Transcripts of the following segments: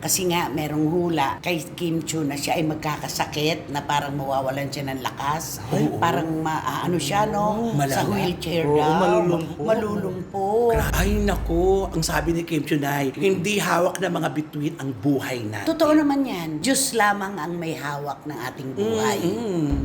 Kasi nga, merong hula kay Kim Chu na siya ay magkakasakit na parang mawawalan siya ng lakas. Parang ano siya, no? Malala. Sa wheelchair Oo, daw. malulumpo. Malulumpo. Ay naku, ang sabi ni Kim Chunay, hindi hawak na mga bituin ang buhay natin. Totoo naman yan. Diyos lamang ang may hawak ng ating buhay.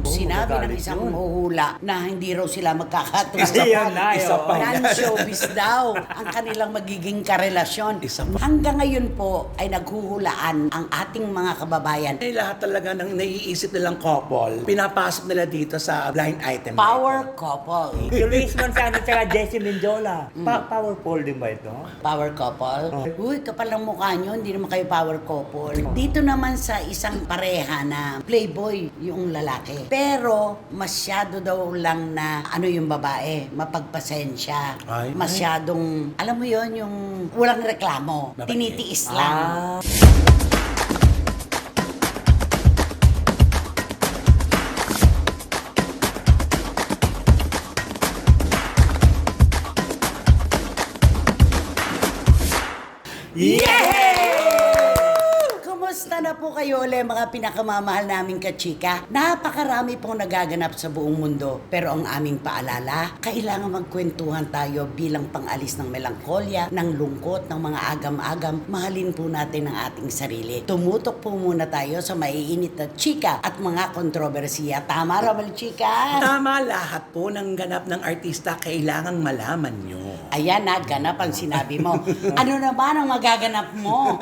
Sinabi ng magagalit isang yun. huhula na hindi raw sila magkakatulad. Ayun na, isa pa yan. Non-showbiz daw ang kanilang magiging karelasyon. Isa pa. Hanggang ngayon po ay naghuhulaan ang ating mga kababayan. Ay lahat talaga ng naiisip nilang couple, pinapasok nila dito sa blind item. Power couple. Yung Luis Manzano at Jessie Menjola. Powerful din ba ito? Power couple? Uy, kapal ng mukha nyo, hindi naman kayo power couple. Dito naman sa isang pareha na playboy yung lalaki. Pero masyado daw lang na ano yung babae, mapagpasensya. Ay. Masyadong, alam mo yon yung walang reklamo. Babae. Tinitiis lang. Kumusta na po kayo ulit mga pinakamamahal naming kachika? Napakarami pong nagaganap sa buong mundo. Pero ang aming paalala, kailangan magkwentuhan tayo bilang pangalis ng melankolya, ng lungkot, ng mga agam-agam. Mahalin po natin ang ating sarili. Tumutok po muna tayo sa maiinit na chika at mga kontrobersiya. Tama, Ramel Chika? Tama, lahat po ng ganap ng artista kailangang malaman nyo. Ayan na, ganap ang sinabi mo. Ano naman ang magaganap mo?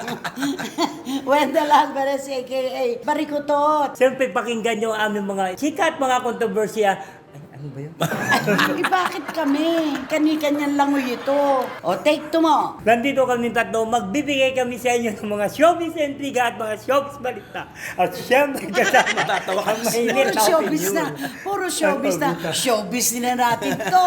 Wendell Alvarez, a.k.a. Barikutot. Siyempre, pakinggan nyo ang aming mga chika at mga kontrobersya. Ay, ano ba yun? Ay, bakit kami? Kani-kanyan lang ito. O, take two mo. Nandito kami tatlo, magbibigay kami sa inyo ng mga showbiz intriga at mga showbiz balita. At siyempre, kasama Natatawa ka ang sa mainit Puro na showbiz opinion. na. Puro showbiz na. Showbiz nila natin to.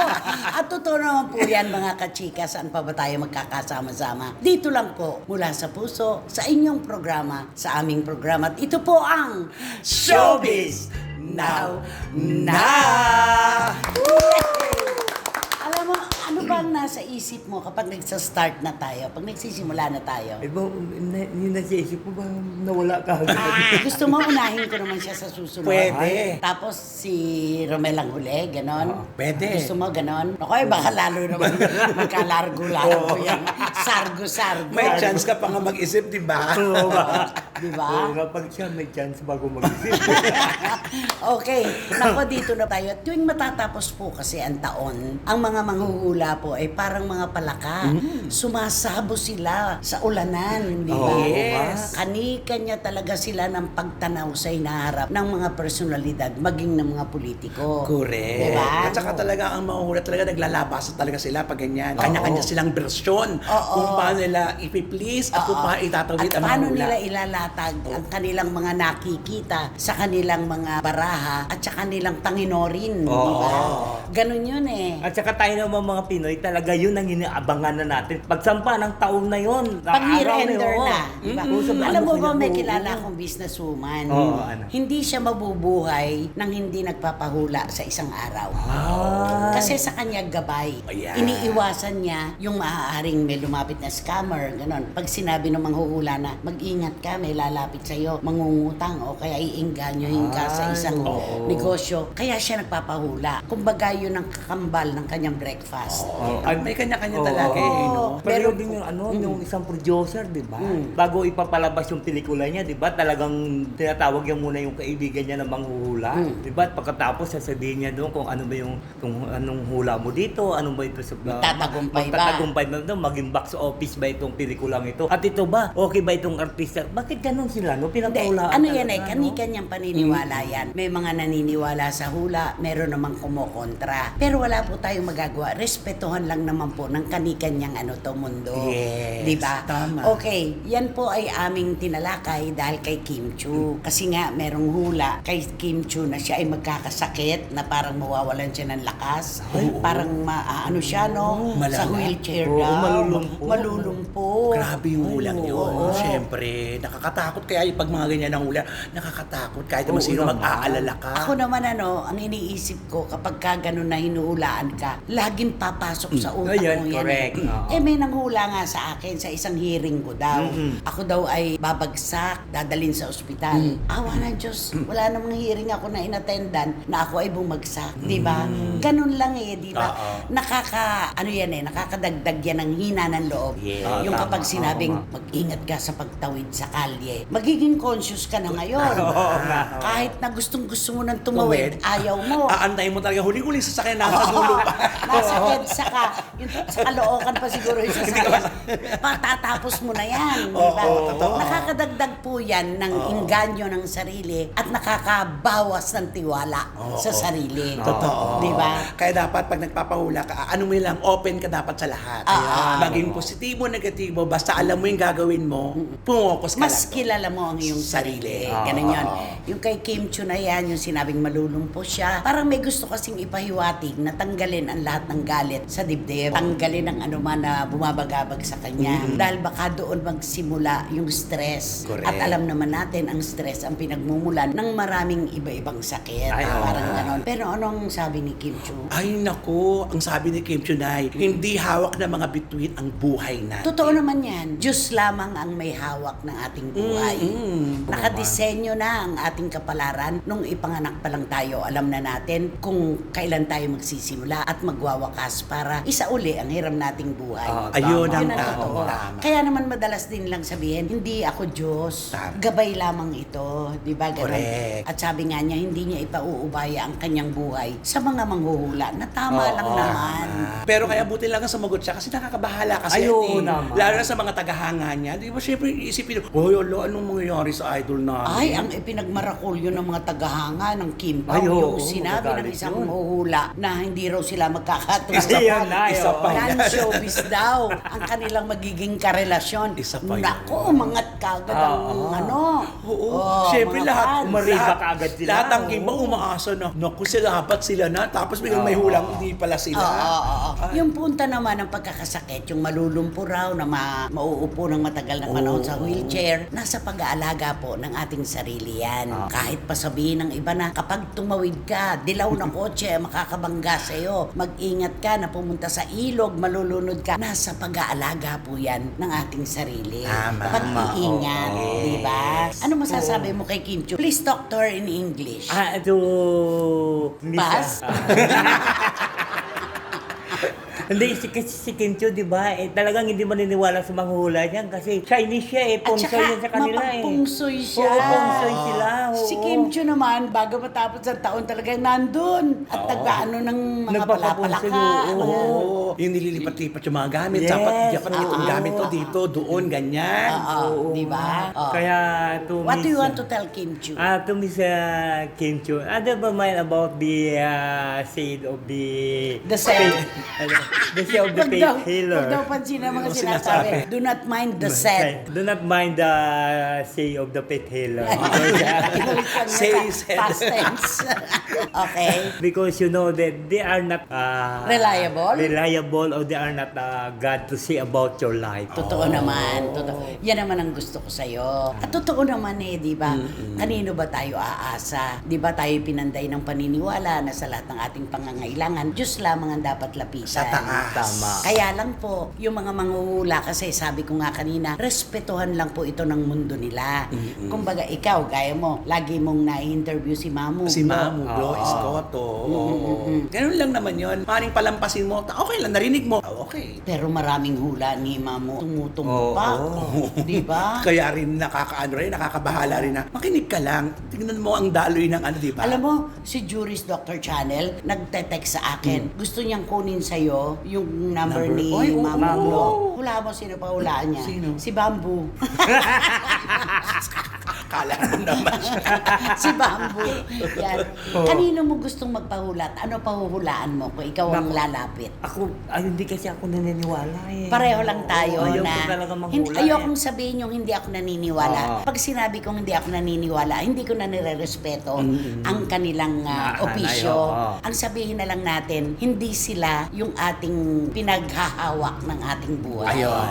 At totoo naman po yan, mga kachika. Saan pa ba tayo magkakasama-sama? Dito lang po, mula sa puso, sa inyong programa, sa aming programa. At ito po ang Showbiz Now Na! Alam mo, ano ba ang nasa isip mo kapag nagsa-start na tayo? Pag nagsisimula na tayo? Eh, yung nasa isip ko ba nawala ka? Gusto mo unahin ko naman siya sa susunod? Pwede. Tapos si Romel ang huli, ganon? Pwede. Gusto mo ganon? Ako ay baka lalo naman magkalargo-largo yan. Sargo-sargo. May chance ka pa nga mag-isip, di ba? Oo ba? Di ba? Oo nga, pag siya may chance bago mag-isip. Okay, nako dito na tayo. Tuwing matatapos po kasi ang taon, ang mga manghuhula po ay parang mga palaka. Sumasabo sila sa ulanan, di ba? Oh, yes. Kani-kanya talaga sila ng pagtanaw sa hinaharap ng mga personalidad, maging ng mga politiko. Correct. Di ba? At saka talaga ang mahuhula talaga naglalabasan talaga sila pag ganyan. Kanya-kanya silang bersyon Oo. kung paano nila ipiplease at kung paano itatawid At ang paano mahula. nila ilalatag ang kanilang mga nakikita sa kanilang mga baraha at sa kanilang tanginorin, di ba? Ganun yun eh. At saka tayo naman mga Pinoy, talaga yun ang inaabangan na natin. Pagsampa ng taon na yun. Pag year-ender oo. na. Diba? Alam mo ba, may kilala akong businesswoman. Oo, ano? Hindi siya mabubuhay nang hindi nagpapahula sa isang araw. Kasi sa kanya gabay. Ayan. Iniiwasan niya yung maaaring may lumapit na scammer, ganon. Pag sinabi ng manghuhula na, mag-ingat ka, may lalapit sa'yo, mangungutang o kaya iinganyohin ka sa isang negosyo. Kaya siya nagpapahula. Kumbaga yun ang kakambal ng kanyang breakfast. Ay, may kanya-kanya talaga eh, no? Pero din yung yung isang producer, di ba? Bago ipapalabas yung pelikula niya, di ba? Talagang tinatawag niya muna yung kaibigan niya na manghuhula. Di ba? At pagkatapos sasabihin niya doon kung ano ba yung kung anong hula mo dito, ano ba ito sa Magtatagumpay ba? magtatagumpay ba ito? Maging box office ba itong pelikulang ito? At ito ba? Okay ba itong artista? Bakit ganun sila, no? Hindi, Pinapahulaan ano yan talaga, eh, kani-kanyang paniniwala yan. May mga naniniwala sa hula, meron namang kumokontra. Pero wala po tayong magagawa. Respetuhan lang naman po ng kani-kanyang mundo. Yes, Di ba? tama. Okay, yan po ay aming tinalakay dahil kay Kim Chu. Kasi nga, merong hula kay Kim Chu na siya ay magkakasakit na parang mawawalan siya ng lakas. Parang ano siya, no? Malala. Sa wheelchair Oo, daw. malulumpo. Malulumpo. Grabe yung hulang yun. Oo. Siyempre, nakaka Nakakatakot kaya yung pag mga ganyan ang hula. Nakakatakot kahit naman Oo sino naman. mag-aalala ka. Ako naman ang iniisip ko kapag ka ganun na hinuhulaan ka, laging papasok sa utak Ayun, mo yan. correct. Oo. May nanghula nga sa akin sa isang hearing ko daw. Ako daw ay babagsak, dadalhin sa ospital. Awa ng Diyos, wala namang hearing ako na inattendan na ako ay bumagsak. Di ba? Ganun lang di ba? Oo. Nakakadagdag yan ng hina ng loob. Yes. Yung Tama, kapag sinabing, tama. mag-ingat ka sa pagtawid sa kalye, magiging conscious ka na ngayon. Oo nga. Kahit na gustong-gusto mo nang tumawid, ayaw mo. Aantayin mo talaga huling-huling sasakyan nasa dulo pa. Nasa EDSA ka. Yung sa Caloocan pa siguro yung sasakyan. Patatapos mo na yan. Di ba? Oo, totoo. Nakakadagdag po yan ng inganyo ng sarili at nakakabawas ng tiwala sa sarili. Totoo. Di ba? Kaya dapat pag nagpapahula ka, ano mo lang, open ka dapat sa lahat. Maging positibo, negatibo, basta alam mo yung gagawin mo, pumokos ka Mas lang. kilala mo ang iyong sarili. Sarili. Ganun yun. Yung kay Kim Chiu na yan, yung sinabing malulumpo siya. Parang may gusto kasing ipahiwatig na tanggalin ang lahat ng galit sa dibdib. Tanggalin ang anuman na bumabagabag sa kanya. Dahil baka doon magsimula yung stress. Correct. At alam naman natin, ang stress ang pinagmumulan ng maraming iba-ibang sakit. Ay, oo. Parang ganon. Pero anong sabi ni Kim Chiu? Ay naku, ang sabi ni Kim Chunay, hindi hawak ng mga bituin ang buhay natin. Totoo naman yan. Diyos lamang ang may hawak ng ating buhay. Nakadisenyo na ang ating kapalaran nung ipanganak pa lang tayo. Alam na natin kung kailan tayo magsisimula at magwawakas para isauli ang hiram nating buhay. Ayun Yun ang ang totoo. tama. Kaya naman madalas din lang sabihin, hindi ako Diyos. Tama. Gabay lamang ito. Di ba? Ganun. Correct. At sabi nga niya, hindi niya ipauubaya ang kanyang buhay sa mga manghuhula na tama Oo, lang naman. Pero kaya buti lang ang sumagot siya kasi nakakabahala kasi. Ay, oo yan naman. Lalo na sa mga tagahanga niya. Di ba syempre isipin, oh, yolo, anong mangyayari sa idol namin? Ay, ang ipinagmarakulyo ng mga tagahanga ng Kim Pao, Ay, oo, yung sinabi ng magalit isang yun. mahuhula na hindi raw sila magkakatulad. Ayun na, isa pa yan. Non-showbiz daw ang kanilang magiging karelasyon. Isa pa yun. Nako, umangat kagad ang ano. Oo. Oh, Siyempre mga lahat, fans. Umariba kaagad sila. Lahat ng Kim Pao umaasa na, naku sila, dapat sila na. Tapos biglang may hulang, hindi pala sila. Oo. Yung punta naman ng pagkakasakit, yung malulumpo raw na mauupo ng matagal na panahon sa wheelchair, nasa pag-aalaga po ng ating sarili yan. Kahit pa sabihin ng iba na kapag tumawid ka, dilaw na kotse, makakabangga sa'yo. Mag-ingat ka na pumunta sa ilog, malulunod ka. Nasa pag-aalaga po yan ng ating sarili. Tama. Pag-iingat, Oo. di ba? Ano masasabi mo kay Kim Chiu? Please talk to her in English. Pass? Hindi, si Kim Chiu, di ba? Talagang hindi maniniwala sa manghula niyan kasi Chinese siya At Pongsoy saka, yan sa kanila mapagpungsoy siya. Oo, pongsoy sila. Oo. Si Kim Chiu naman, bago matapos ang taon talagang nandun. At nagkaano ng mga Nagpapapungsoy, palapalaka. oo. Oo. Yung nililipat-lipat yung mga gamit. Yes, Dapat itong gamit to dito, doon, ganyan. Oo, di ba? Oo. Kaya to What do you Miss- want to tell Kim Chiu? To Miss Kim Chiu, ano ba mind about the shade of the... The set. The shade of the Wag faith daw, healer. wag daw pansin ang mga Yung sinasabi. sinasabi. Do not mind the set. Do not mind the shade of the faith healer. Say, said. Past tense. Okay. Because you know that they are not Reliable? or they are not God to say about your life. Totoo naman. Totoo. Yan naman ang gusto ko sa'yo. At totoo naman di ba? Kanino ba tayo aasa? Di ba tayo pinanday ng paniniwala na sa lahat ng ating pangangailangan, Diyos lamang ang dapat lapitan. Sa taas. Tama. Kaya lang po, yung mga manghuhula kasi sabi ko nga kanina, respetuhan lang po ito ng mundo nila. Kumbaga ikaw, gaya mo, lagi mong na-interview si Mamu. Si Mamu, Oo. Glo, Escoto. Ganun lang naman yun. Maring palampasin mo, okay lang, narinig mo. Okay. Pero maraming hula ni Mamu tumutumpak. Di ba? Kaya rin nakakabahala rin na makinig ka lang. Tingnan mo ang daloy ng di ba? Alam mo, si Juris Dr. Channel, nagte-text sa akin. Gusto niyang kunin sa'yo yung number ni Oy, oo. Mamu Glo. Hula mo, sino pa hulaan niya? Sino? Si Bamboo. Kala mo naman siya. Si Bamboo. Yan. Kanino mo gustong magpahulat? Ano pahuhulaan mo kung ikaw ang lalapit? Hindi kasi ako naniniwala Pareho lang tayo Ayaw na ko talaga manghula ayokong sabihin yung hindi ako naniniwala. Oo. Pag sinabi kong hindi ako naniniwala, hindi ko na nirerespeto ang kanilang opisyo. Oo. Ang sabihin na lang natin, hindi sila yung ating pinaghahawak ng ating buhay. Ayun.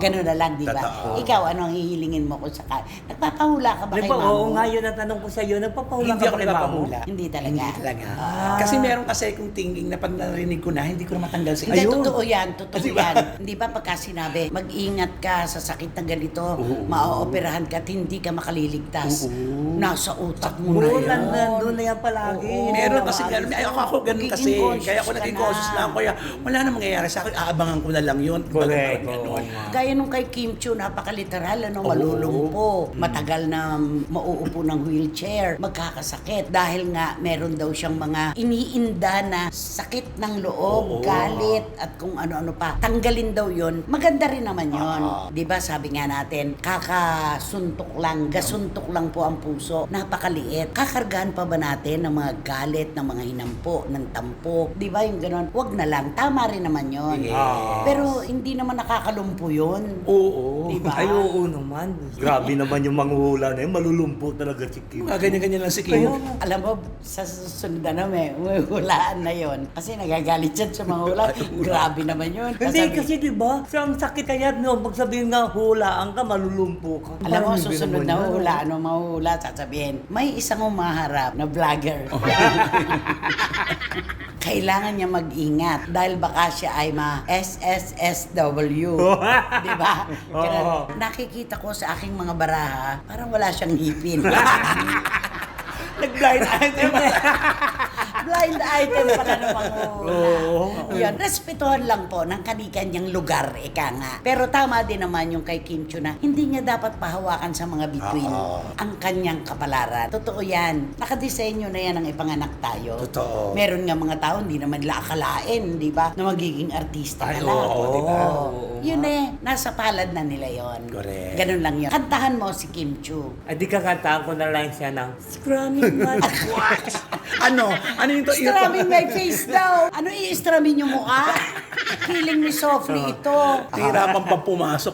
Ganun na lang, di ba? Totoo. Ikaw, ano ang hihilingin mo kung sakali? Nagpapahula ka ba kay mamo? Oo nga, yun ang tanong ko sa iyo. Nagpapahula Hindi ka ako ba kay mamo? nagpapahula. Hindi talaga. Hindi talaga. Ah. Kasi meron kasi kung thinking na pag narinig ko na, hindi ko na matanggal sa Hindi, isip. totoo yan, totoo Di ba? yan. Hindi ba pagka sinabi, mag-ingat ka sa sakit na ganito, maaoperahan ka at hindi ka makaliligtas. Nasa utak mo na Oo, yun. nandun na yan palagi. Oo. Meron kasi maalis ganun. Ay, ka. ako ganun Magiging kasi. conscious Kaya ako ka naging na. conscious na ako. Kaya wala na mangyayari sa akin. Aabangan ko na lang yun. Correct. Ganun. Gaya nung kay Kim Chiu, napaka-literal, malulumpo. Matagal na mauupo ng wheelchair, magkakasakit. Dahil nga, meron daw siyang mga iniinda na sakit ng loob, galit, at kung ano-ano pa. Tanggalin daw yon. Maganda rin naman yon. Di ba sabi nga natin, kakasuntok lang, gasuntok lang po ang puso. Napakaliit. Kakargahan pa ba natin ng mga galit, ng mga hinampo, ng tampo? Di ba yung ganon? Wag na lang. Tama rin naman yon. Yes. Pero hindi naman nakakalumpo yun. Oo. Diba? Ay, oo naman. Grabe naman yung manghuhula na yun. Malulumpo talaga si Kim. Mga ganyan-ganyan lang si Kim. Alam mo, sa susunod na may hulaan na yon. Kasi nagagalit siya sa mga hula. Grabe naman yun. Hindi kasi di ba? Sa ang sakit kaya no, pag sabihin nga hulaan ka, malulumpo ka. Alam mo, Parang hindi susunod naman na yan. hula, ano mahuhula, sasabihin, may isang umaharap na vlogger. Kailangan niya mag-ingat dahil baka siya ay ma-SSSW. Di ba? Kaya nakikita ko sa aking mga baraha, parang wala siyang ngipin. Nag-blind item. Blind item pala ng mga Oo. Yan, respetuhan lang po ng kani-kanyang lugar, ika nga. Pero tama din naman yung kay Kim Chiu na hindi niya dapat pahawakan sa mga bituin ang kanyang kapalaran. Totoo yan. Nakadesenyo na yan ang ipanganak tayo. Totoo. Meron nga mga tao, hindi naman nila akalain, di ba? Na magiging artista Ay, pala. oo, di ba? Yun nasa palad na nila yon. Correct. Ganun lang yun. Kantahan mo si Kim Chiu. Ay, di kakantaan ko na lang siya ng Scrumming my Ano? Ano yung to? Stramming my face daw. Ano i-stramin yung mukha? Killing me softly ito. Hirapan pa pumasok.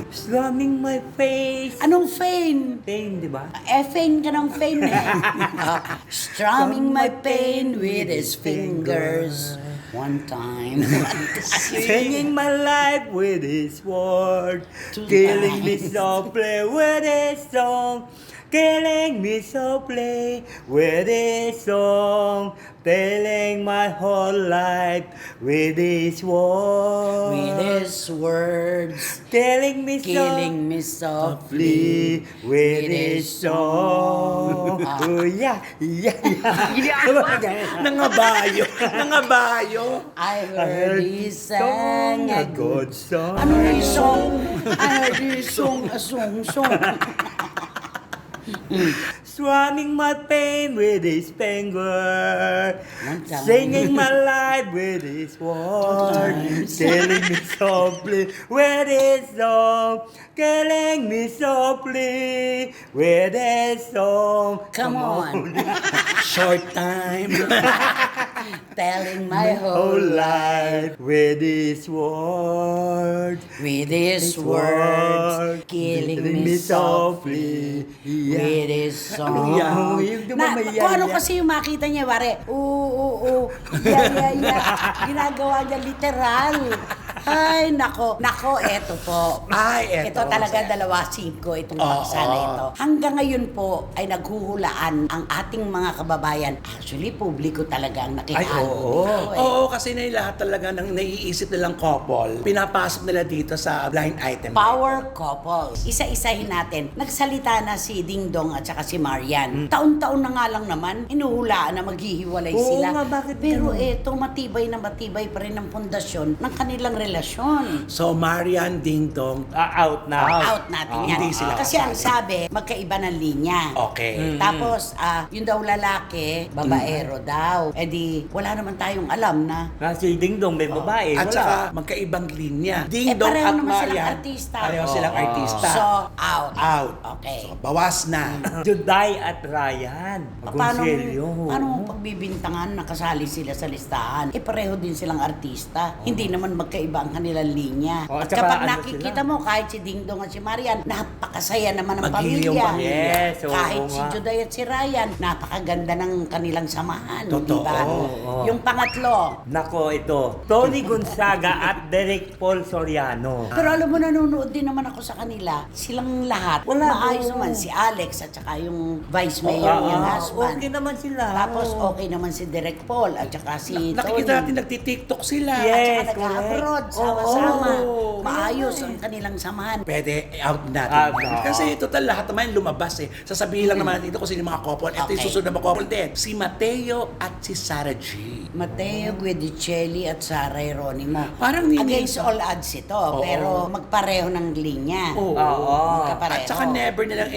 Scrumming my face. Anong pain? Pain, di ba? Effing ka ng pain eh. Strumming my pain with his fingers. One time. Singing my life with his word. Two Killing me times. softly with his song. Killing me softly with his song. Telling my whole life with his word. With his words. Killing me Killing me softly. softly with his song. Oh, yeah, yeah, yeah. Nangabayo. Nangabayo. I heard he sang a good. good song. Ano yung song? I heard he song a song. Strumming my pain with his finger, One time. singing my life with his words, times. killing me softly with his song, killing me softly with his song. Come on. Short time. Telling my Whole whole life with his words. with his words, killing me softly with his song. Ano yan? Yung di ba may Kung ano yan? kasi yung makita niya, pare, oo, yeah. Ginagawa niya literal. Ay, nako, eto po. Ay, eto. Ito talaga 2-5 itong paksa na ito. Hanggang ngayon po ay naghuhulaan ang ating mga kababayan. Actually, publiko talaga ang nakihalo Ay, oo. dito eh. Oo, kasi na lahat talaga ng naiisip nilang couple, pinapasok nila dito sa blind item. Power couples. Isa-isahin natin. Nagsalita na si Ding Dong at saka si Marian. Taon-taon na nga lang naman, inuhulaan na maghihiwalay Oo sila. nga, bakit Pero ganun? eto, matibay pa rin ang pundasyon ng kanilang relasyon. So, Marian, Ding Dong, Out na. Out natin yan. Hindi sila Kasi ang kasali. sabi, magkaiba ng linya. okay. Tapos, yung daw lalaki, babaero daw. Eh di, wala naman tayong alam na Na si Ding Dong may babae. At wala. saka, magkaibang linya. Ding Eh, Dong pareho at naman silang Marian, artista. pareho silang artista. So, Out. Out. Okay. So, bawas na. Juday at Ryan. Paano Gonzalo. mo pagbibintangan nakasali sila sa listahan? Pareho din silang artista. Hindi naman magkaiba ang kanilang linya. Oh, At at saka kapag ano nakikita sila? mo, kahit si Ding Dong at si Marian, napakasaya naman ang Maghili yung pamilya. pamilya. Yes, oo Kahit si nga. Juday at si Ryan, napakaganda ng kanilang samahan. Totoo. Diba? Oo. Yung pangatlo, Nako, ito. Tony Gonzaga at Derek Paul Soriano. pero alam mo, nanonood din naman ako sa kanila. Silang lahat. Wala, maayos oo. naman. Si Alex at saka yung vice mayor niyang husband. Okay naman sila. Tapos Oo. okay naman si Derek Paul at saka si Tony. Nakikita natin nagti-TikTok sila. Yes. At saka nag-abroad, correct. sama-sama. Oo. Maayos ang kanilang samahan. Pwede out natin. Out. Kasi total lahat naman lumabas eh. Sasabihin lang naman natin ito kung sino yung mga couple. Ito yung Okay. susunod na mga couple din. Si Mateo at si Sarah G. Mateo Guidicelli at Sara Geronimo. Parang nini- Against all odds ito, pero magpareho ng linya. Oo. Magkapareho. At saka never nilang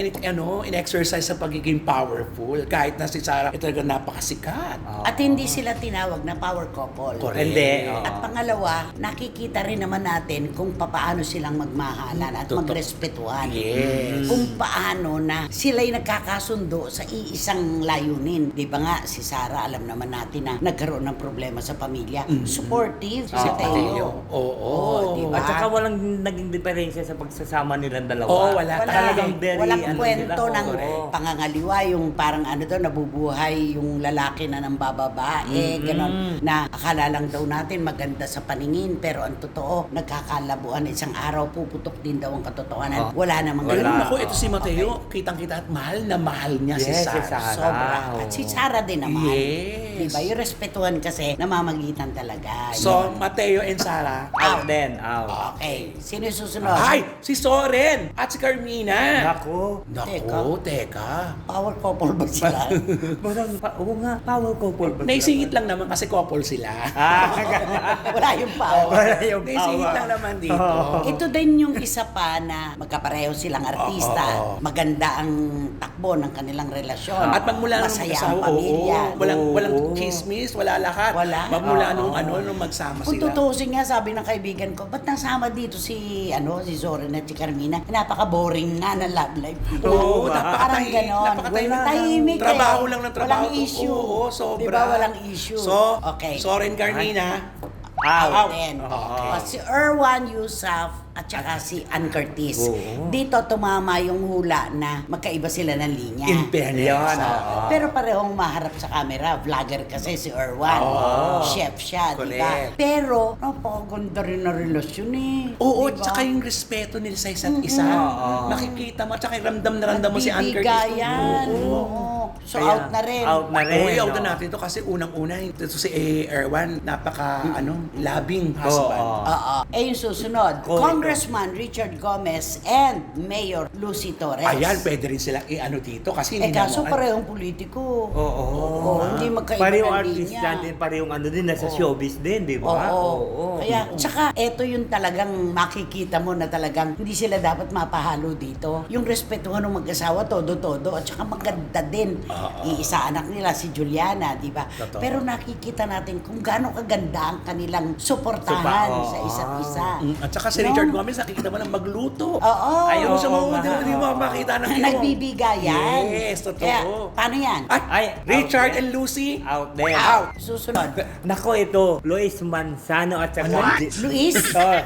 in-exercise sa pagiging powerful. Kahit na si Sarah, ito talaga napakasikat. At hindi sila tinawag na power couple. Correct. Hindi. oo. At pangalawa, nakikita rin naman natin kung paano silang magmahalan at Totoo. magrespetuhan. Yes. Kung paano na sila'y nagkakasundo sa iisang layunin. Di ba nga, si Sarah, alam naman natin na nagkaroon ng problema sa pamilya. Supportive si Teo. Oo. di ba? At saka walang naging diferensya sa pagsasama nilang dalawa. Oo, wala. Talagang very, walang ano kwento sila. ng Oo. pangangaliwa, yung parang ano to, nabubuhay yung lalaki na ng bababae, ganon, na akala lang daw natin maganda sa paningin, pero ang totoo, nagkakalabuan, isang araw puputok din daw ang katotohanan. Wala namang Pero ganun. naku, ito si Mateo, kitang-kita at mahal na mahal niya si Yes, si Sarah. Sarah. Sobra. Oo. At si Sarah din naman. Yes. Diba? Yung respetuhan kasi, namamagitan talaga. So, Yun. Mateo and Sarah. Out din, out. Okay. Sino yung susunod? Ay! Si Soren at si Carmina. Nako. Naku, teka. Power couple ba sila? Parang, oo nga, power couple ba? Naisingit lang naman kasi couple sila. Wala yung power. Wala yung Naisingit power. lang naman dito. Ito din yung isa pa na magkapareho silang artista. Oo. Maganda ang takbo ng kanilang relasyon. At magmula nung Masaya mag-asawa, ang pamilya. walang Oo. chismis, wala lahat. Wala. Magmula nung nung magsama Kung sila. tutusin nga, sabi ng kaibigan ko, ba't nasama dito si Zoren at si Carmina? Napaka-boring nga ng love life. Oo, Parang ganon. napakatahimik. Tahimik eh. Trabaho lang ng trabaho. Walang issue. Oo, sobra. Diba? Walang issue. So, okay. Soren Carmina, Out. Then, Okay. si Erwan Yusuf at saka si Ann Curtis. Oo. Dito tumama yung hula na magkaiba sila ng linya. in fairness. Yan, oo. Pero parehong maharap sa camera. Vlogger kasi si Erwan. Oo. Chef siya, di ba? Correct. Pero, napakaganda rin na relasyon eh. Oo, Di ba? tsaka yung respeto nila sa isa't isa. Oo. Makikita mo, tsaka yung ramdam na ramdam mo si Ann Curtis. Nagbibigayan. Oo. Oo. So, Kaya, out na rin. Out na rin. Oo, out na oo. natin ito kasi unang-una, ito si Erwan, napaka, labing husband. Oo. Oo. Eh, yung susunod, Correct. Congressman Richard Gomez and Mayor Lucy Torres. Ayan, pwede rin silang i-ano dito kasi Eh, hindi kaso naman- parehong politiko. Oo. Oo, hindi magkaiba Parehong ng artista linya. din, parehong ano din, nasa showbiz din, di ba? Oo. Kaya, tsaka, eto yung talagang makikita mo na talagang hindi sila dapat mapahalo dito. Yung respetuhan ng mag-asawa, todo-todo, at tsaka maganda din. Iisa anak nila, si Juliana, di ba? Totoo. Pero nakikita natin kung gaano kaganda ang kanilang suportahan sa isa't isa. At saka si Richard Gomez, nakikita mo lang magluto. Oo. Ayaw mo siya Oo, hindi mo makita ng Nagbibigayan. Yes, totoo. Kaya, paano yan? Ay, Richard out and Lucy, Out din. out. Susunod. Nako, ito, Luis Manzano at saka... Luis?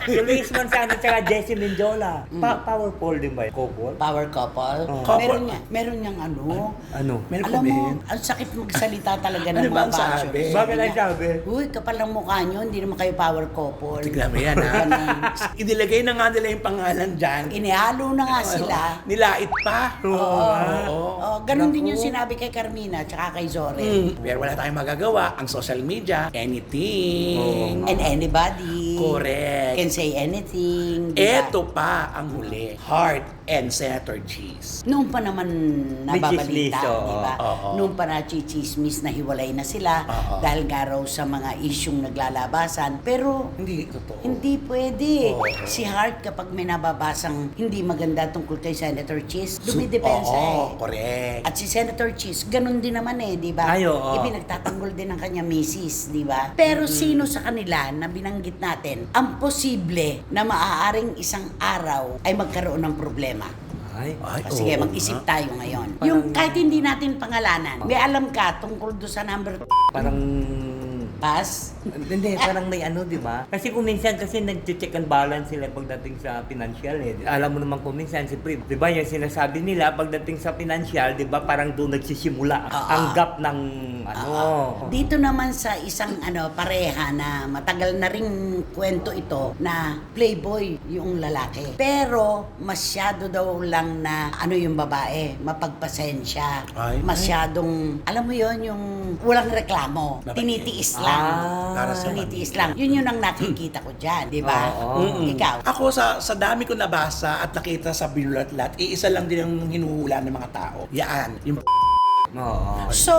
Si Luis Manzano at saka Jessie Menjola. Powerful din ba? Couple? Power couple. Couple. Meron niyang ano. Ano? Meron Alam mo, comment. ang sakit magsalita talaga ng Ano ba mga ang bashers. sabi? Bakit ang sabi? Uy, kapal ng mukha niyo, hindi naman kayo power couple. Tignan mo yan, ha? Ganun. Inilagay na nga nila yung pangalan dyan. Inihalo na nga sila. Nilait pa. Oh, ganun din yung sinabi kay Carmina at kay Zoren. Pero wala tayong magagawa. Ang social media, anything. And anybody Correct. can say anything. Diba? Eto pa ang huli. Heart and Senator Cheese. Noong pa naman nababalita, May chismis, oo. di ba? Oo. Noong pa nachichismis na hiwalay na sila Oo. dahil nga raw sa mga isyong naglalabasan. Pero Hindi totoo. hindi pwede. Oo. Si Hart kapag may nababasang hindi maganda tungkol kay Senator Cheese, dumidepensa Oo, eh. correct. At si Senator Cheese, ganun din naman eh, di ba? Ay, oo. Ipinagtatanggol din ng kanya misis, di ba? Pero sino sa kanila na binanggit natin ang posible na maaaring isang araw ay magkaroon ng problema? Ay, Sige, oo mag-isip nga. tayo ngayon. Yung kahit hindi natin pangalanan, may alam ka tungkol doon sa number parang... pass? Hindi, parang may ano, di ba? Kasi kung minsan kasi nag-check and balance sila pagdating sa financial eh. Alam mo naman kung minsan, siyempre, di ba yung sinasabi nila pagdating sa financial, di ba parang doon nagsisimula ang gap ng ano. Dito naman sa isang pareha na matagal na ring kwento ito na playboy yung lalaki. Pero masyado daw lang na yung babae, mapagpasensya. Ay. Masyadong, alam mo yon yung walang reklamo. Mabait. Tinitiis lang. Para sa Tinitiis lang. Yun ang nakikita ko dyan, di ba? Oo. Ikaw. Ako sa dami ko nabasa at nakita sa binulat-lat, iisa lang din ang hinuhula ng mga tao. Yan, yung Oo. So,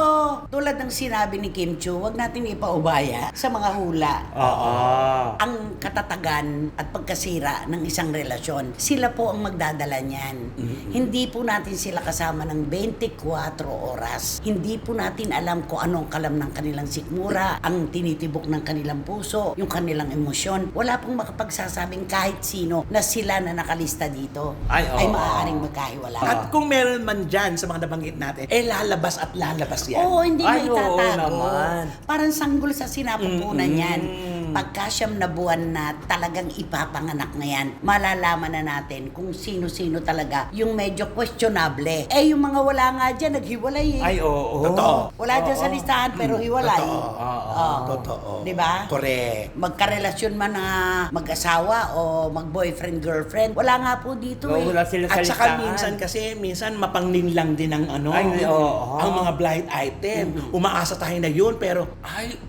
tulad ng sinabi ni Kim Chiu, wag natin ipaubaya sa mga hula. Oo. Ang katatagan at pagkasira ng isang relasyon, sila po ang magdadala niyan. Hindi po natin sila kasama ng 24 oras. Hindi po natin alam kung anong kalam ng kanilang sikmura, ang tinitibok ng kanilang puso, yung kanilang emosyon. Wala pong makapagsasabing kahit sino na sila na nakalista dito Ay, oo. maaaring magkahiwala. At kung meron man dyan sa mga nabanggit natin, lalabas at lalabas yan. Oo, hindi Ay, may oo tatago. naman. Parang sanggol sa sinapupunan yan. Pagka siyam na buwan na talagang ipapanganak na yan, malalaman na natin kung sino-sino talaga yung medyo questionable. Yung mga wala nga dyan, naghiwalay eh. Ay, oo. Totoo. Wala dyan sa listahan pero hiwalay. Totoo. Oo. Totoo. Diba? Correct. Magkarelasyon man na mag-asawa o mag-boyfriend, girlfriend, wala nga po dito Oo, wala sila sa At saka listahan. minsan mapangling lang din ang Ay, oo. ang mga blind item. Umaasa tayo na yun, pero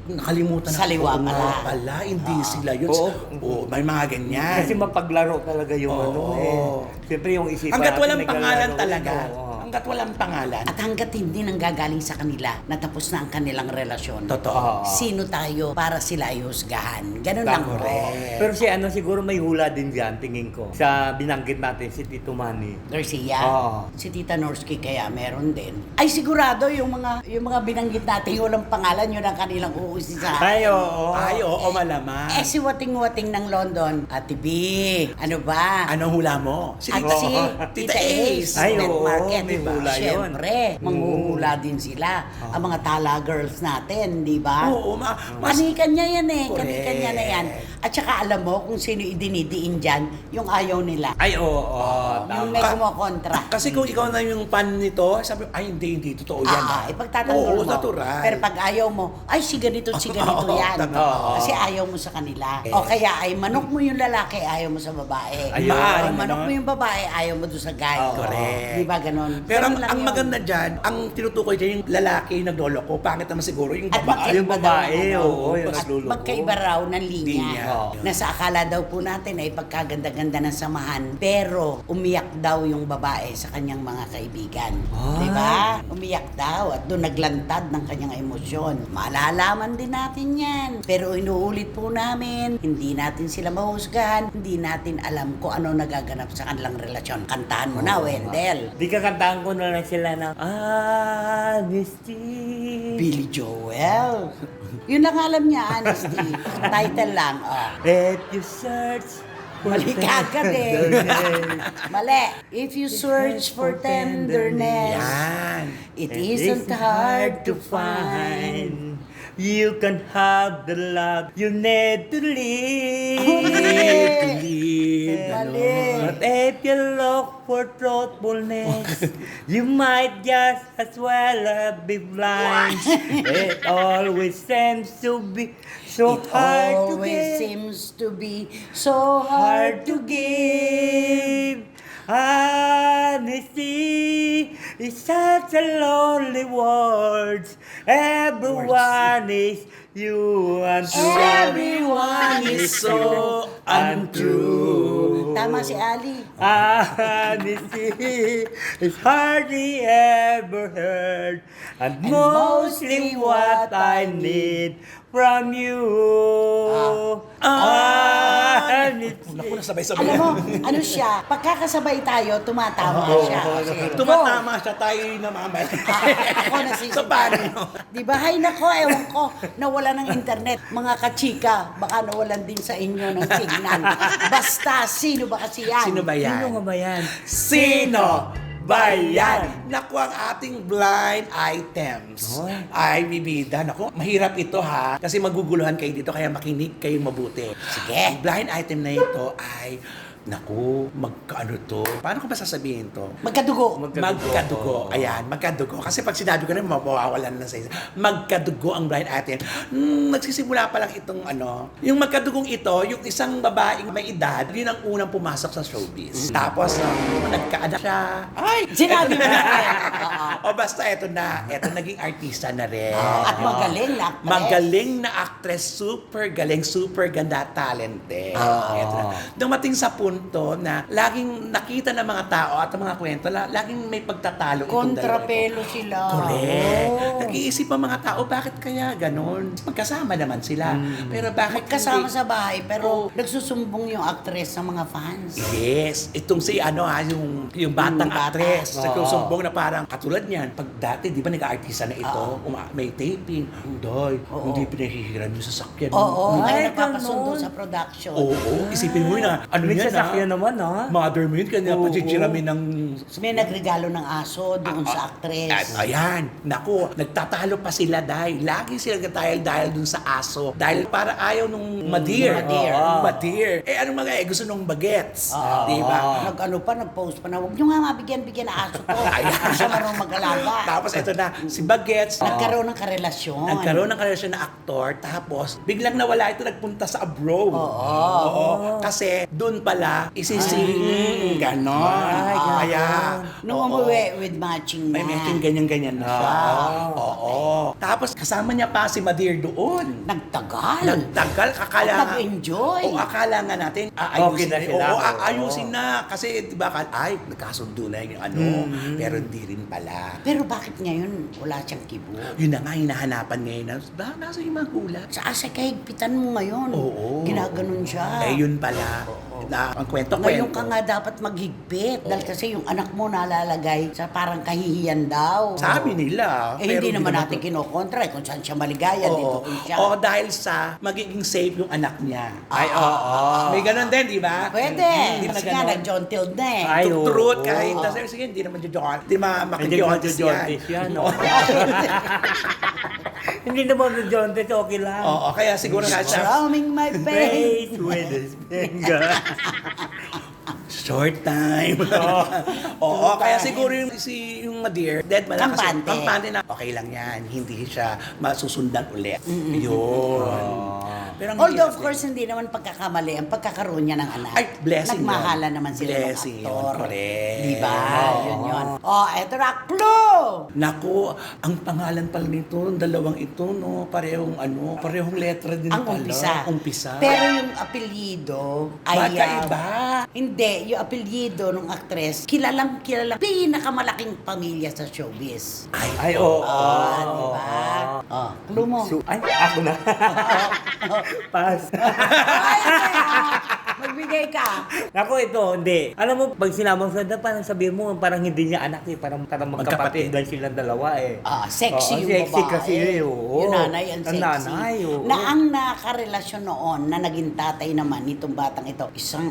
nakalimutan na. Saliwa Oo pala. nga pala, hindi sila yun. Oo. May mga ganyan. Kasi mapaglaro talaga yung Oo. Siyempre yung isipan Hanggat natin, walang naglalaro pangalan yun, talaga. oo. Hanggat walang pangalan. At hanggat hindi nanggagaling sa kanila, natapos na ang kanilang relasyon. Totoo. Sino tayo para sila ay husgahan? Ganun lang po. Correct. Pero si siguro may hula din dyan, tingin ko. Sa binanggit natin, si Tito Manny. Garcia, Oo. si Tita Norsky kaya meron din. Ay sigurado yung mga binanggit natin walang pangalan yun ang kanilang uusisahan. Ay, oo. Ay, oo, malamang. Si Wating-Wating ng London, Ate B, ano ba? Anong hula mo? At si Tita Ace, Ay, Net oo, Market, may diba? hula yun. Siyempre, manghuhula din sila. Ang mga tala girls natin, di ba? Oo, Kanikan niya yan eh. Correct. Kanikan niya na yan. At saka alam mo kung sino idinidiin dyan, yung ayaw nila. Ay, oo. Yung Tama. may kumokontra. Kasi kung ikaw na yung fan nito, sabi, ay hindi, totoo yan. Ipagtatanggol Oo, mo. natural. Pero pag ayaw mo, ay si ganito Oo, yan. totoo. Kasi ayaw mo sa kanila. Yes. O kaya ay manok mo yung lalaki, ayaw mo sa babae. Ayun. O manok Ganon. mo yung babae, ayaw mo doon sa guy. Correct. Di ba ganon? Pero Ganun lang ang yun. maganda dyan, ang tinutukoy dyan yung lalaki yung nagloloko. Pangit naman siguro yung At babae. Yung babae, daw, oo, yung at nagluloko. magkaiba raw ng linya. Linya. Oo. Nasa akala daw po natin ay pagkaganda-ganda ng samahan, pero umiyak daw yung babae sa kanyang mga kaibigan. Ah. Di ba? Umiyak daw at doon naglantad ng kanyang emosyon. Malalaman din natin yan. Pero inuulit po namin, hindi natin sila mahusgahan, hindi natin alam kung ano nagaganap sa kanilang relasyon. Kantahan mo na, Wendell. Di kakantahan ko na lang sila ng Honesty. Billy Joel. Yun lang alam niya, honesty. Title lang, If you search for Mali ka agad eh. tenderness, Mali. If you search for tenderness, Yan. it isn't hard to find. You can have the love you need to live. Mali. But if you look for truthfulness, you might just as well be blind. It always seems to be so It hard to always get. seems to be so Hard hard to to give. Honesty is such a lonely word. Everyone is you untrue. Everyone is so untrue. Tama si Ali. Honesty is hardly ever heard, and mostly what I need from you. And it's... Naku, nasabay-sabay. Alam mo, ano siya, pagkakasabay tayo, tumatama siya. Sige, go. Tumatama siya, tayo namamay. Ako nasisita. So, paano? Di ba? Hay nako, ewan ko, nawala ng internet. Mga kachika, baka nawalan din sa inyo ng signal. Basta, sino ba kasi yan? Sino ba yan? Sino nga ba yan? Sino ba yan? Naku, ang ating blind items Oy. ay bibida. Naku, mahirap ito ha. Kasi maguguluhan kayo dito, kaya makinig kayo mabuti. Sige. Ang blind item na ito ay, naku, magkaano to? Paano ko ba sasabihin to? Magkadugo. Magkadugo. Ayan, magkadugo. Kasi pag sinabi ko na, mawawalan na sa isa. Magkadugo ang blind item. Nagsisimula pa lang itong yung magkadugong ito, yung isang babaeng may edad, yun ang unang pumasok sa showbiz. Tapos, nagkaanak siya. Ay! Sinabi mo na. O basta eto na, naging artista na rin. At magaling na actress. Magaling na actress, super galing, super ganda, talented. Eto na. Dumating sa punto na laging nakita ng mga tao at ng mga kwento, laging may pagtatalo itong dalawa ito. Kontrapelo sila. Correct. Oh. Nag-iisip ang mga tao, bakit kaya ganon? Magkasama naman sila. Pero bakit Kasama hindi? sa bahay, pero nagsusumbong yung actress sa mga fans. Yes. Itong si yung batang bata. actress. Oo. Nagsusumbong na parang katulad niyan. Pag dati, di ba nag-artista na ito, may taping. Doy, Oo. hindi pinahihiran yung sasakyan. Oo, Ay, kaya nagpapasundo ganon. sa production. Oo. Isipin mo yun May yan sasakyan naman, ha? Mother mo yun, kanya Oo. pachichiramin ng... May nagregalo ng aso doon sa actress. At ayan, naku, nagtatalo pa sila dahil lagi sila dahil dun sa aso. Dahil para ayaw nung madir. Madir. Madir. Anong mga gusto nung bagets. Di ba? Nag-post pa na, huwag nyo nga mabigyan-bigyan na aso to. Hindi siya marunong mag-alaga. Tapos ito na, si Bagets, Nagkaroon ng karelasyon. nagkaroon ng karelasyon na aktor, tapos biglang nawala ito, nagpunta sa abroad. Oo. Kasi doon pala, isising, ganon. Ay, ganon. Kaya, Nung umuwi with matching na. may medyo ganyan-ganyan na siya. Oo. Tapos kasama niya pa si Madir doon. Nagtagal. Nagtagal, akala At nag-enjoy. O akala nga natin, Okay na sila. Oo, ayusin na. Kasi, di ba, nagkasundo na yung pero hindi rin pala. Pero bakit ngayon wala siyang kibo? Yun na nga, hinahanapan ngayon na, nasa yung mga gulat? Sa kahigpitan mo ngayon. Oo. Ginaganon siya. Yun pala. Na, ang kwento-kwento. Ngayon ka nga dapat maghigpit. Dahil kasi yung anak mo nalalagay sa parang kahihiyan daw. Sabi nila. Eh, hindi naman natin kinokontra. Kung saan siya maligaya, dito rin siya. Oo, dahil sa magiging safe yung anak niya. Ay, oo. May ganun din, di ba? Pwede. Hindi na Kasi nga, ganun. nag-John Tild na eh. Ay, oo. Truth, kahit sige, hindi naman jojokan. Hindi Hindi makikiyontis magjo-jaundice yan, no? Hindi naman magjo-jaundice, okay lang. Oo, kaya siguro nga siya, Strumming my pain. Face with his finger. short time. Oo, kaya siguro yung Madir, dead malakas. Kampante. Kampante na, okay lang yan. Hindi siya masusundan ulit. Yun. Pero ang Although of hirap course hindi naman pagkakamali ang pagkakaroon niya ng anak. Ay, blessing Nagmahala yun. naman sila ng Blessing yun, aktor. correct. Diba? Yun. Oh, eto na, clue! Naku, ang pangalan pala nito, dalawang ito, no? Parehong letra din Ang pala. umpisa. Umpisa. Pero yung apelyido ay... Magkaiba. Hindi, yung apelyido ng actress, kilalang pinakamalaking pamilya sa showbiz. Ay, oo. Diba? Oh, clue mo. Ay, ako na. Pass. Ay, magbigay ka. Ako ito, hindi. Alam mo, pag sinamang sa parang sabihin mo, parang hindi niya anak eh. Parang magkapatid Magkapatid. lang silang dalawa eh. Sexy yung sexy babae. kasi eh, oo. Yung nanay ang Ang sexy. nanay, oo. Na ang nakarelasyon noon na naging tatay naman nitong batang ito, isang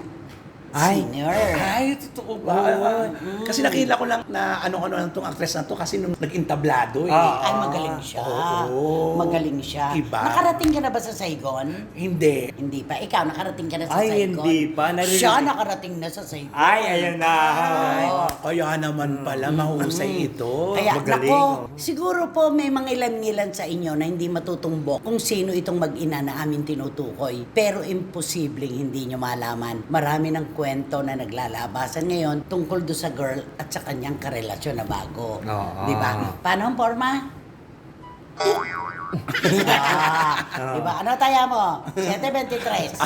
Ay. senior. Ay, totoo ba? Kasi nakita ko lang na ano-ano lang itong actress na to kasi nung nag-intablado eh. Ay, magaling siya. Oo. Magaling siya. Iba. Nakarating ka na ba sa Saigon? Hindi. Hindi pa. Ikaw, nakarating ka na sa Ay, Saigon? hindi pa. Siya nakarating na sa Saigon. Ay, ayun na. Kaya naman pala, mahusay ito. Kaya, magaling, nako, oh. siguro po may mga ilan-ilan sa inyo na hindi matutumbok kung sino itong mag-ina na amin tinutukoy. Pero imposibleng hindi nyo malaman. Marami ng kwento na naglalabasan ngayon tungkol do sa girl at sa kanyang karelasyon na bago. Oo. Di ba? Paano ang forma? Diba? Ano taya mo? 7.23.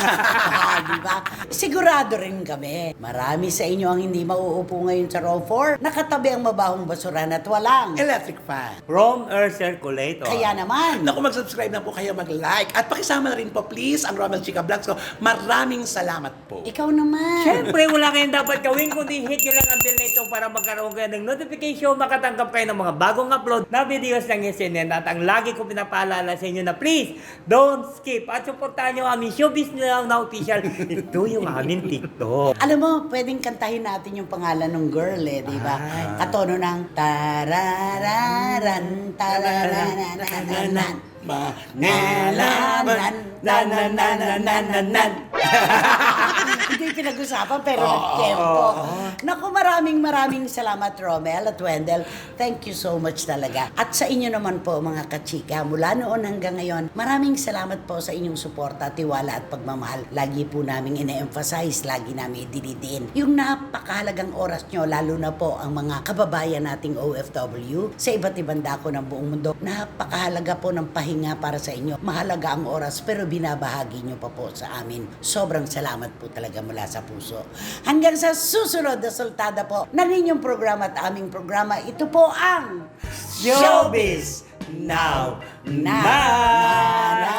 Diba? Sigurado rin kami. Marami sa inyo ang hindi mauupo ngayon sa row 4. Nakatabi ang mabahong basuran at walang. Electric fan. From Air Circulator. Kaya naman. Naku, mag-subscribe na po kayo, mag-like. At pakisama na rin po, please, ang Romel Chica Vlogs ko. Maraming salamat po. Ikaw naman. Siyempre, wala kayong dapat gawin kundi hit nyo lang ang bell na ito para magkaroon kayo ng notification, makatanggap kayo ng mga bagong upload na videos ng SNN. At ang lagi ko pinapaalala sa inyo na please, don't skip at supportahan nyo aming showbiz na official. Ito yung aming TikTok. Alam mo, pwedeng kantahin natin yung pangalan ng girl eh, di ba? Katono ng tarararan, tarararanan. Manalaman, nanananananan. Hindi pinag-usapan pero nag-tempo. Naku, maraming salamat Romel at Wendell. Thank you so much talaga. At sa inyo naman po mga kachika, mula noon hanggang ngayon, maraming salamat po sa inyong suporta, tiwala at pagmamahal. Lagi po namin ine-emphasize, lagi namin idinidiin yung napakahalagang oras nyo, lalo na po ang mga kababayan nating OFW sa iba't ibang dako ng buong mundo. Napakahalaga po ng pahinga para sa inyo. Mahalaga ang oras pero binabahagi nyo pa po sa amin. Sobrang salamat po talaga mula sa puso. Hanggang sa susunod na sultada po ng inyong programa at aming programa, ito po ang Showbiz Now! Na na